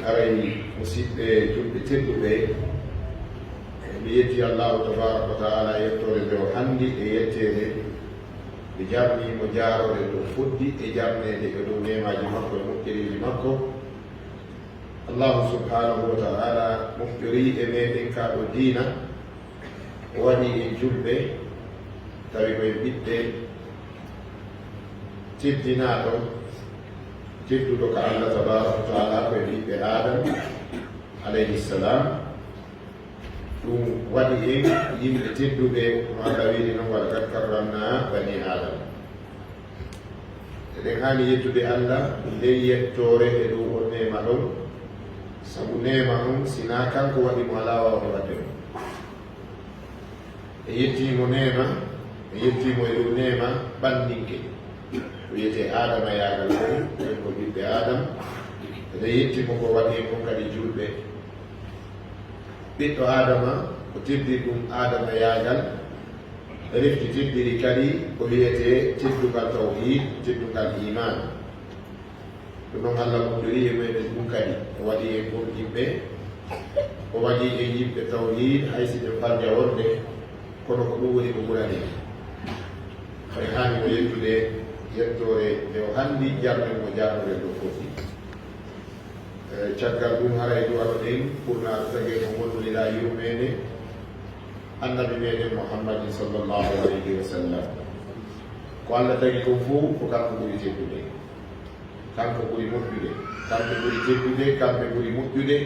aray musidɓe julɓe tedduɓe mi yetti allahu tabaraka wa taala yettore nde o hanndi e yettere ɓe jarnimo jarore ɗo fuɗɗi e jarnede e dow nemaji makko e moƴƴeriji makko. allahu subhanahu wa taala moƴƴori e meɗen kaɗo diina o waɗi en julɓe tawi koye ɓiɓɓe teddinaɗo tedduɗo ko allah tabaraka wa taala koye ɓiɓɓe adam alayhi salam. ɗum waɗi en yimɓe tedduɓe no allah wiiri noon wala kad karramna bani adam. eɗen haani yettude allah nden yettore e dow on nema ɗon, sabu nema on sina kanko waɗi mo ala wawde wadde ɗum. e yettimo nema e yettimo e dow nema ɓandinke ko wiyete adama yagal fof en ko ɓiɓɓe adam. ede yettimo ko waɗi en kon kadi julɓe. ɓiɗɗo adama ko teddi ɗum adama yagal refti teddiri kadi ko wiyete teddugal tawhid, teddugal iman. ɗum noon allah moƴƴori e meɗen ɗum kadi o waɗi en kon yimɓe, o waɗi en yimɓe tawhid haysi ɓe farja wonde, kono ko ɗum woni ko ɓurani en hani ko yettude yettore nde o hanndi jarnen mo jarnore ɗo foti. caggal ɗum haray duwano ɗen ɓurnaɗo tagi ko gondunira yumene annabi meɗen muhammadin sallllahu alayhi wa sallam. ko allah tagi kon fof ko kanko ɓuri teddude, kanko ɓuri moƴƴude, kamɓe ɓuri teddude, kamɓe ɓuri moƴƴude,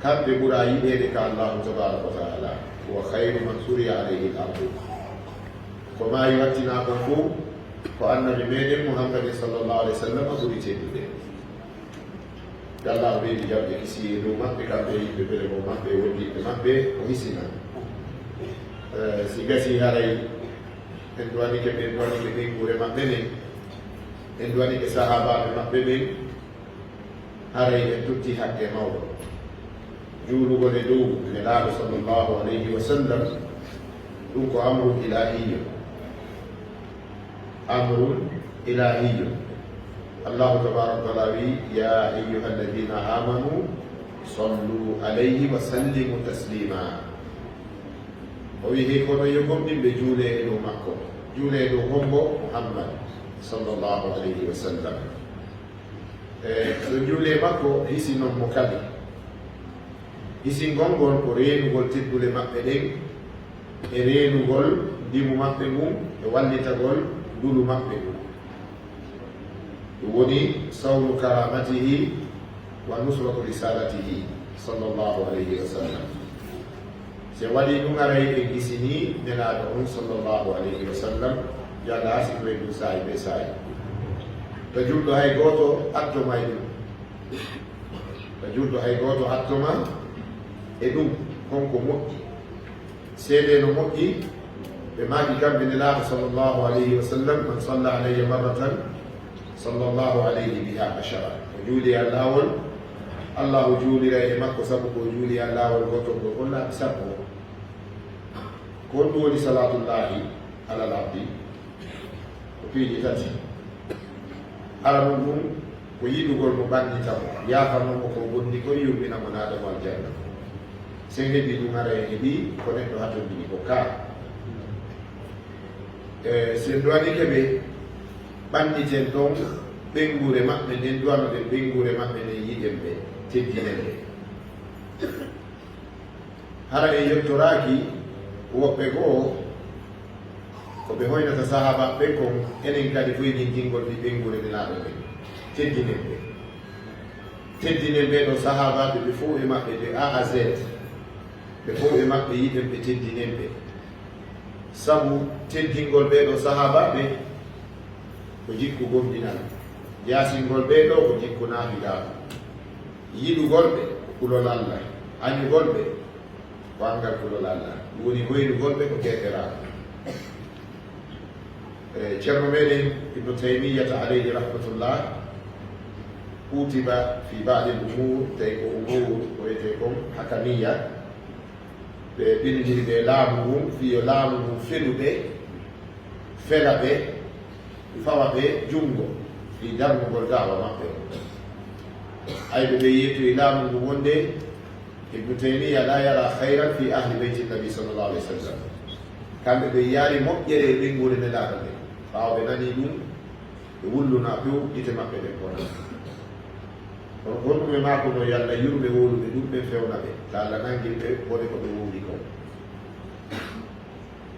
kamɓe ɓura yiɗede ka allahu tabaraka wa taala. wa hayru man suriya alayhi l ardu. ko maayi wattina kon fof ko annabi meɗen muhammadin sallllahu alayhi wa sallam ɓuri teddude. allah ɓeydi jamɓe kisi e dow maɓɓe, kamɓe yimɓe bele ko maɓɓe wondiɓe maɓɓe o hisina. si gasi haray en duwanike ɓe duwanike ɓeygure maɓɓe ɓen, en duwanike sahabaɓe maɓɓe ɓen, haray en tutti haqqe mawɗo juulugol e dow nelaɗo sallllahu alayhi wa sallam. ɗum ko amrun ilahiyo, amrun ilahiyo. allahu tabaraka wa taala wi ya ayuha alladina amanu sallu alayhi wa sallimu taslima. o wi hey kono yo gomɗinɓe juule e dow makko, juule e dow hombo muhammad sallllahu alayhi wa sallam. so juule makko hisi noon mo kadi hisingol ngol ko reenugol teddule maɓɓe ɗen e reenugol ndimu maɓɓe mum e wallitagol ndulu maɓɓe ɗum. ɗum woni sawnu karamatihi wa nusratu risalatihi sallllahu alayhi wa sallam. se waɗi ɗum aray ɓe gisini nelaɗo on sallllahu alayhi wa sallam yalla sikoye ɗum saahi ɓe saahi. to julɗo hay goto attoma e ɗum, to julɗo hay goto attoma e ɗum konko moƴƴi. seede no moƴƴi ɓe maaki kamɓe nelaɗo sallllahu alayhi wa sallam man salla alayya marratan sallllahu alayhi biha ashara. o juuli e lawol, allahu juulira e makko sabu ko juuli e lawol gotol ɗo on laaɓi sappo. ko ɗum woni salatullahi alal abdi ko piiɗi tati. ala mum ɗum ko yiɗugol mo ɓannitamo, yafannomo ko bonni koye yummina mo naadamo aljanna. sen heɓi ɗum ara e heeɓi ko neɗɗo hatondini ko ka. sen duwanike ɓe ɓanniten ɗon ɓengure maɓɓe nden duwanoɗen ɓengure maɓɓe nden yiɗen ɓe teddinen ɓe. hara e yettoraki woɓɓe goo ko ɓe hoynata sahabaɓe kon enen kadi foynin jingol ɗi ɓengure nenaɓe ɓe teddinen ɓe. teddinen ɓe ɗo sahabaɓe ɓe fof e maɓɓe de a à z ɓe fof e maɓɓe yiɗen ɓe teddinen ɓe. sabu teddingol ɓe ɗo sahabaɓe ko jikku gomɗinal, yasingol ɓe ɗo ko jikku naafiɗaɗo, yiɗugol ɓe ko kulol allah, añugol ɓe ko angal kulol allah, ɗum woni hoynugol ɓe ko keeteraɗo. ceerno meɗen ibnu taymiyata alayhi rahmatullah utiba fi badi l umur, tawi ko umur ko wiyete kon hakamiya, ɓe ɓilliri ɓe laamu mum fiyo laamu mum feluɓe fela ɓe fawa ɓe junngo fi darnugol daawa maɓɓe. أي ببيت إلام النمونده ابن تيمية لا يرى خيرا في أهل بيت النبي صلى الله عليه وسلم كان بياري مؤجري بنقول نلاه فأو بناني دون يقولوا نابيو إتما بدكونا ونقول ما كنا يلا يرو بيقولوا بدون بفيونا بي لا نانجي بودي كبيرو ديكو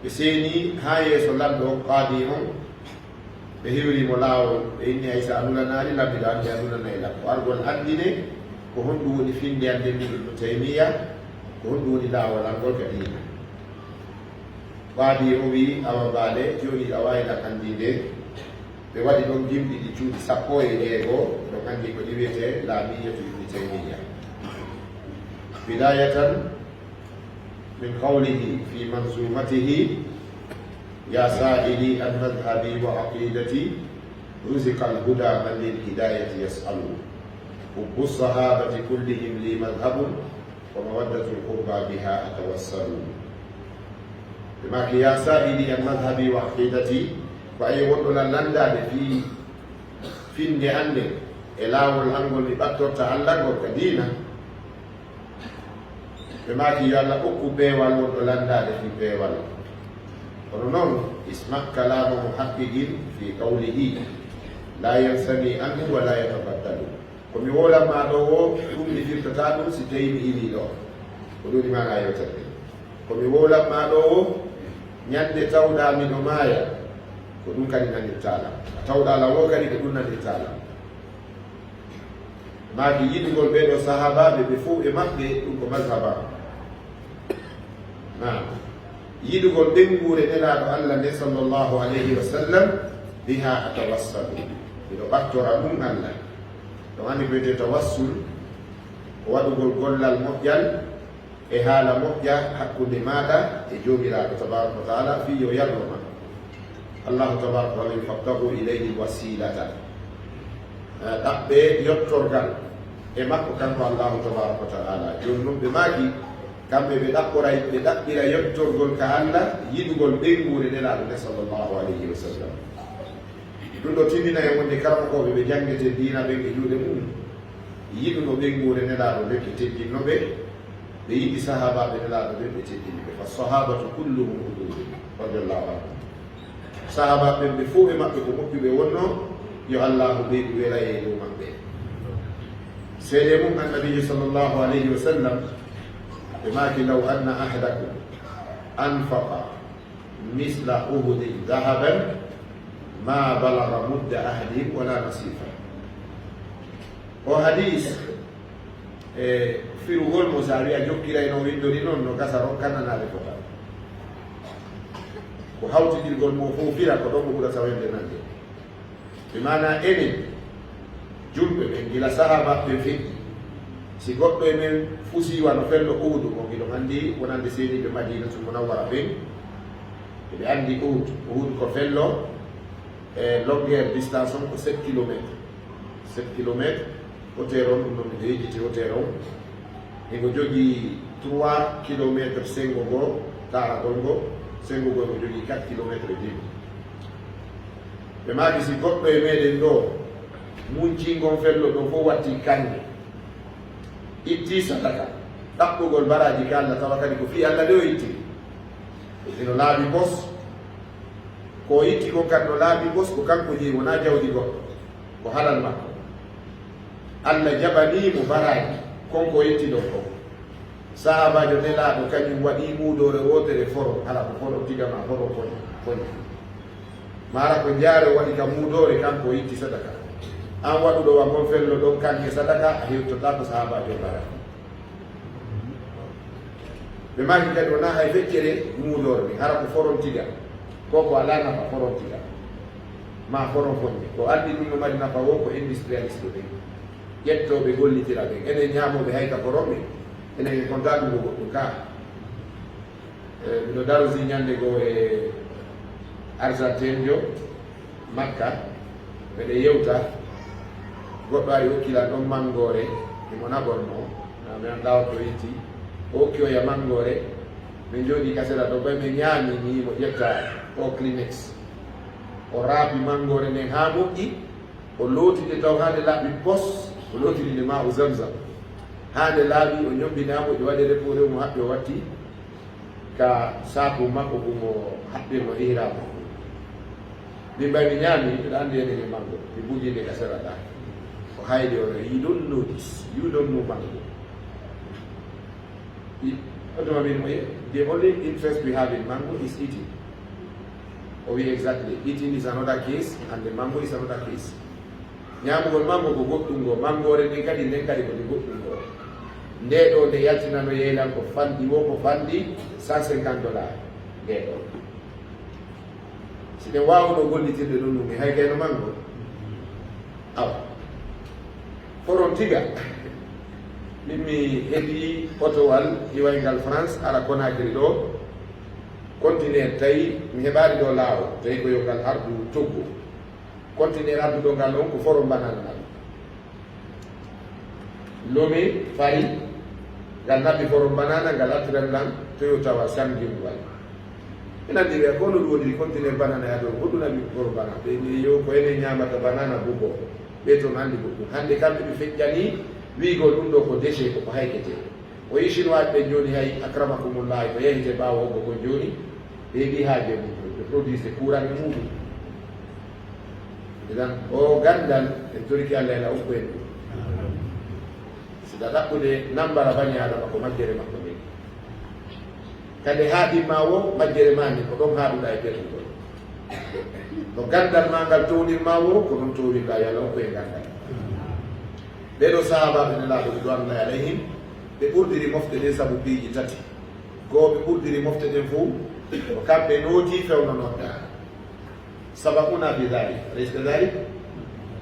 بسيني هاي سولادو قاديمو بهيوري ملاو إني أيسا أنولا ناري لا بدان أنولا نيلا وأرجو أنديني كهون دوني فين دي أنديني ابن تيمية كهون دوني لا ولا أرجو كدين قادي أوبي أما بالي جوني أوايلا كنديني بوادي دون جيم دي جودي سابوي ديغو دون كندي كديبيتي لا مية ابن تيمية بداية من قوله في منظومته يا سائلي عن مذهبي وعقيدتي رزق الهدى من للهداية يسأل حب الصحابة كلهم لي مذهب ومودة القربى بها أتوسل بما يا سائلي عن مذهبي وعقيدتي فأي وضع لندا في النعم إلاو الأنغل لبطر تعلق وكدينة بما يا لأكو بيوال وضع لندا في بيوال ونون اسمع كلام محقق في قوله لا ينسمي عنه ولا يتبدل كم يقول ما دو كم في الكتاب ستين إلي له ودون ما لا يتبدل كم يقول ما دو نيند تودا من مايا كدون كان نتالا تودا لا وكان كدون نتالا ما يجي يقول بين الصحابة بفوق مكة ومذهبا نعم يدخل بنقول إلى الله صلى الله عليه وسلم بها أتوسل إذا أكثر من الله لو أنا بدي توسل وأدخل كل المؤجل إهالة مؤجل حق لماذا يجوب إلى تبارك وتعالى في يوم الله تبارك وتعالى فابتغوا إليه الوسيلة تقبل يترجل إما كان الله تبارك وتعالى جنوب بماجي kambe be dakkira yettorgol ka Allah yidugol ɓenguure nelaɗo ne sallllahu alayhi wa sallam ɗum ɗo timmina e wonde karamokoɓe ɓe jangete dina ɓe e juuɗe mum yiɗuno ɓenguure nelaɗo ɓe ɓe teddinno ɓe ɓe yiɗi sahabaɓe nelaɗo ɓe ɓe teddini ɓe fa sahabatu kulluhum udude radiallahu anhu sahabaɓe ɓe fof ɓe maɓɓe ko moƴƴuɓe wonno yo allahu ɓeyɗi wela e dow maɓɓe seede mum annabijo sallllahu alayhi wa sallam بماك لو أن أحدكم أنفق مثل أهد ذهبا ما بلغ مد أحدهم ولا نصيفا وحديث في رغول مسارية جوكي إنه ويندوري نون كسر كان نالفوكا وحاوتي دي الغول مفوفيرا كدوم كودا سوين دنانجي بمعنى إني جلب من جلا صحابة بفكي si goɗɗo e men fusiwa no fello Uhud mo giɗo andi wonande seeniɓe Madinatul Munawwara ɓen eɓe andi Uhud ko fello e longueur distance on ko 7 kilométre 7 kilométre hauteur on ɗum noon ɓe yejjiti hauteur on ego jogii 3 kilométre sengo ngoo taragol ngo sengo ngoo ego jogii 4 kilométre e demi ɓe maaki si goɗɗo e meɗen ɗo muncingon fello ɗo fof watti kanne itti sadaka ɗaɓɓugol baraji ka Allah tawa kadi ko fi Allah ɗo itti ino laaɓi bos ko itti ko kadi no laaɓi bos ko kanko jeeyi wona jawdi goɗɗo ko halal makko Allah jaɓanimo baraji konko itti ɗon ko sahabajo nelaɗo kañum waɗi muudore wotere foro hala ko foro tigama foro koñ mara ko jaare waɗi ka muudore kanko itti sadaka an waɗuɗo wa gon fello ɗon kanke sadaka a hewtota ko sahabajo bara ɓe maki kadi wona hay feccere muudore ni hara ko forontiga koko ala nafa forontiga ma foron fonde ko andi ɗum no mari nafa wo ko industrialiste ɓe ƴettoɓe gollitira ɓe enen ñamoɓe hayka foronɓe enen konta ɗum go goɗɗum ka miɗo darosi ñande go e Argentine jo Makka ɓeɗe yewta goɗɗo ari hokkilan ɗon mangore imo naɓorno mi anda to itti o hokki o ya mangore min jooɗi kasera ɗo ɓay mi ñaami ni mo ƴetta o Kleenex o raabi mangore nden ha moƴƴi o lootide taw hande laaɓi pos o lotiri ma o zamzam hande laaɓi o ñombinamo ƴe waɗi repore mo haɓɓe o watti ka saku makko komo haɓɓe mo ihramo min mbay mi ñaami mbiɗa andi ene mango mi bujinde ka seraɗa o hayde ono you don't know this, you don't know mango. The only interest we have in mango is eating. Exactly. Eating is another case, and the mango is another case. Nyamugol mango ko goɗɗum go, mango re nden kadi ko ɗi goɗɗum go. Nde ɗo nde yaltinano yeylan ko fandi wo ko fandi $150 nde ɗo. Si ɗen wawno gollitirde ɗum ɗum hay kayno mango. Awa. Foron tiga. Min mi heɓi otowal iwaygal France ara Conakry ɗo conteneur tawi mi heɓari ɗo laawo tawi ko yogal ardu Togo conteneur arduɗo ngal on ko foro banana ngal lomi fari ngal naɓi foro banana ngal attiran ɗan toyo tawa samdinwal ina andi wiya kono ɗum woni conteneur banana yaɗo hoɗum naɓi foro banana ɓe mbi yo ko ene ñamata banana bubo ɓe toon andi goɗɗum hande kamɓe ɓe feƴƴani wiigol ɗum ɗo ko déchet koko haykete o yi chinois ɓe joni hay akramakumullah ko yehite ɓawo ogo ko joni ɓe ɓi haaje mum ɓe produise courant e muɗum idan o gandal en toriki allah ela ukku en ɗum sida ɗaɓɓude nambara bani adama ko majjere makko ni kade haaɗima wo majjere mani ko ɗon haaɗuɗa e ɓerɗugol no gandal ma ngal townirma wo ko ɗum towirɗa yo allah ukku e gandal ɓeɗo sahabaɓe nelaɗo ridwanullahi alayhim ɓe ɓurdiri mofte ɗen saabu piiji tati goo ɓe ɓurdiri mofte ɗen fof ko kamɓe nooti fewnonoɗɗa sabakuna bi dalik alaysa dalik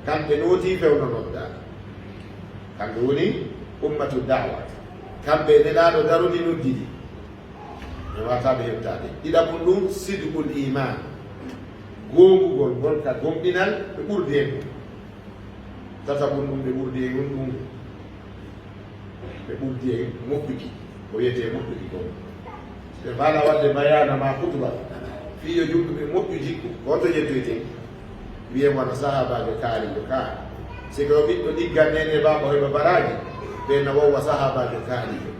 kamɓe nooti fewnonoɗɗa kamɓe woni ummatu dawa kamɓe nelaɗo darudi noddidi mi wataɓe heɓtade ɗiɗaɓum ɗum sidqul iman gongugol ngol ka gomɗinal ɓe ɓurdi hen ɗum tataɓum ɗum ɓe ɓurdi e ɗum ɗum ɓe ɓurdi e moƴƴuki ko wiyete moƴƴuki ko ɓe mbala wadde bayana ma kutuba fiyo jumɗu ɓe moƴƴu jikku goto jettoyte wiyemo wano sahabajo kaalijo ka siko ɓiɗɗo ɗiggan nene baba heɓa baraji ɓe no wowwa sahabajo kaalijo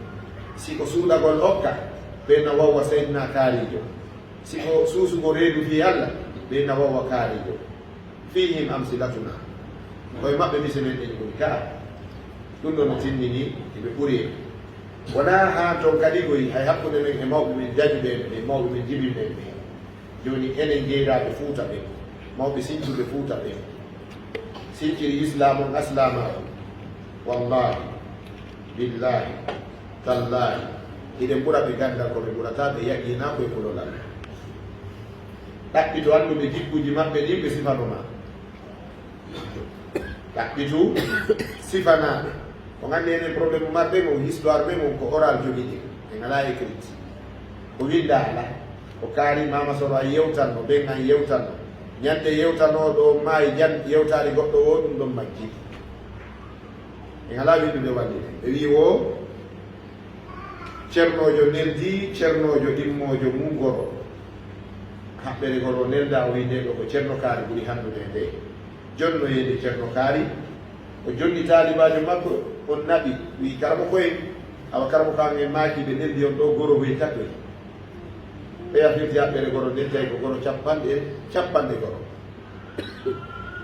siko suuɗagol hokka ɓe no wowwa seydina kaalijo siko suusugo reedu fi allah ɓe no wowwa kaalijo fihim amsilatuna koye maɓɓe misenen ɗen ɗum ka ɗum ɗo no tinnini eɓe ɓuri wona ha toon kadi koy hay hakkude men e mawɓe men jajuɓe ɓe mawɓe men jibiɓen ɓe joni enen jeyraɓe fuuta ɓe mawɓe sincuɓe fuuta ɓe sinciri islam on aslama on wallahi billahi tallahi eɗen ɓura ɓe gandal koɓe ɓurata ɓe yaƴina koye kololal ɗaɓɓito anduɓe jikkuji maɓɓe ɗin ɓe sifanoma ɗaɓɓitu sifanaɓe ko gandi enen probléme maɓɓe mo histoire ɓe mum ko oral jogiɗi ɓe ngala écrit ko winda ala ko kaari mama sono a yewtanno ɓen an yewtanno ñande yewtanoɗo maayi jan yewtade goɗɗo o ɗum ɗon majji ɓe ngala windude wallide ɓe wi o ceernojo neldi ceernojo ɗimmojo mum goro haɓɓere goro nelda o wi nde ɗo ko ceerno kaari ɓuuri handude nde jonno yede ceerno kaari o jonni taalibajo makko on naɓi wi karamo koyen awa karamo kam en maaki ɓe neldi on ɗo goro hoye tatɗoy ɓeya firti haɓɓere goro nelday ko goro capanɗe goro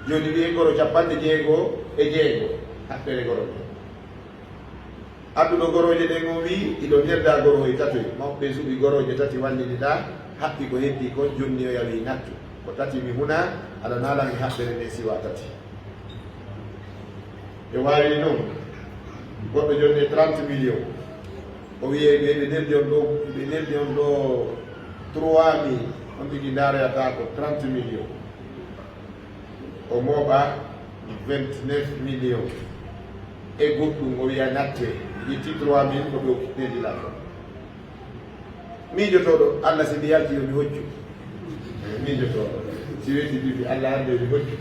joni wiye goro capanɗe jeego e jeego haɓɓere goro ɗo adduɗo goroje ɗen o wi iɗo nelda goro hoye tatoy mawɓe suuɓi goroje tati walliniɗa haɓɓi ko heddi kon jonni o yawi nattu ko tati mi huna aɗa naalami haɓɓere nde siwa tati ɓe wawi noon goɗɗo jonne 30 million o wiye ɓe neldi on ɗo ɓe neldi on ɗo 3000 on tigi ndaroyata ko 30 million o mooɓa 29 million e goɗɗum o wiya natte itti 3000 ko ɓe neldi la ɗon miijotoɗo allah si mi yalti yomi hoccu miijotoɗo si wetti bibi allah hande yomi hoccu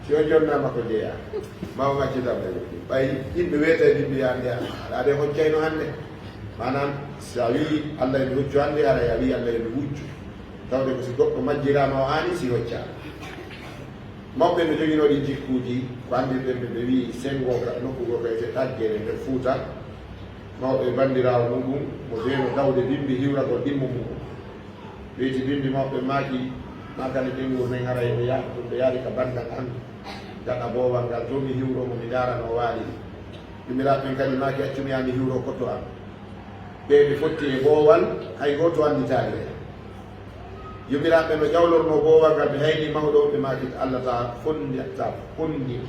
si o jonnama ko jeeya mawo maccitama ɓay yimɓe weeta e bibi hande aɗa hoccayno hande manam sa wi allah yomi hoccu hande ara a wi allah yomi wuccu tawde ko si goɗɗo majjirama o hani si hoccama mawɓe ɓe joguinoɗi jikkuji ko andirɗen ɓe wi sengoka nokkugo kayte taggere nder Fuuta mawɓe bandirawo muɗum mo zeeno dawde bimbi hiwragol ɗimmo muɗum weyti bimbi mawɓe makani ɗengol men hara ɓe yaha ɗum ɓe yaari ka bandal an gaɗa bowal ngal to mi hiwromo mi darano waali yimiraɓe kadi maki accumiyami hiwro kotto am ɓe ɓe fotti e boowal hay goto anditali yimiraɓe no ƴawlorno boowal ngal ɓe hayni mawɗo ɓe maki Allah ta fonni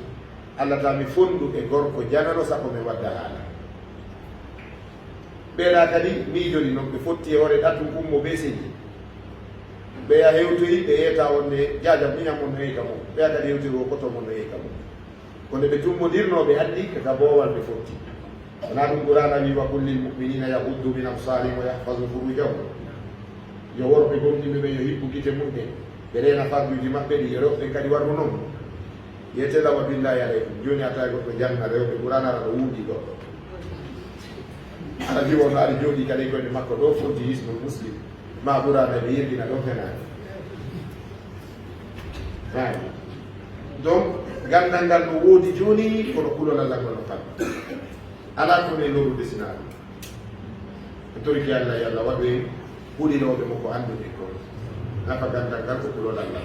Allah ta mi fondu e gorko janano sappo mi wadda haala ɓeeɗa kadi miijori noon ɓe fotti e hoore ɗatum ummo be seji ɓeya hewtoyi ɓe yeeta wonde jajam miñam mon no yeyka mum ɓeya kadi hewtori o koto mon no yeyka mum konde ɓe tummodirnoɓe anndi kaka boowal ɓe fotti wona ɗum qur'ana wi wa kullil muminina yahuddu min absarihim wa yahfazu furujahum yo worɓe gonɗiɓe ɓe yo hippu gite mumɓe ɓe reena farduji maɓɓe ɗi yo rewɓe kadi warno noon yetela wa billahi aleykum joni a tawi goɗɗo janna rewɓe qur'ana ara ɗo wuuɗi ɗo aɗa wi wono aɗa jooɗi kadi koyde makko ɗo fonti hisnul muslim ma ɓurana ɓe yerdina ɗon fenani donc gandal ngal no woodi joni kono kulol Allah ngol no fadda ala kono e lorude sinaɗum e toriki Allah yo Allah waɗoye huɗinoɓe mo ko andude ko nafa gandal ngal ko kulol Allah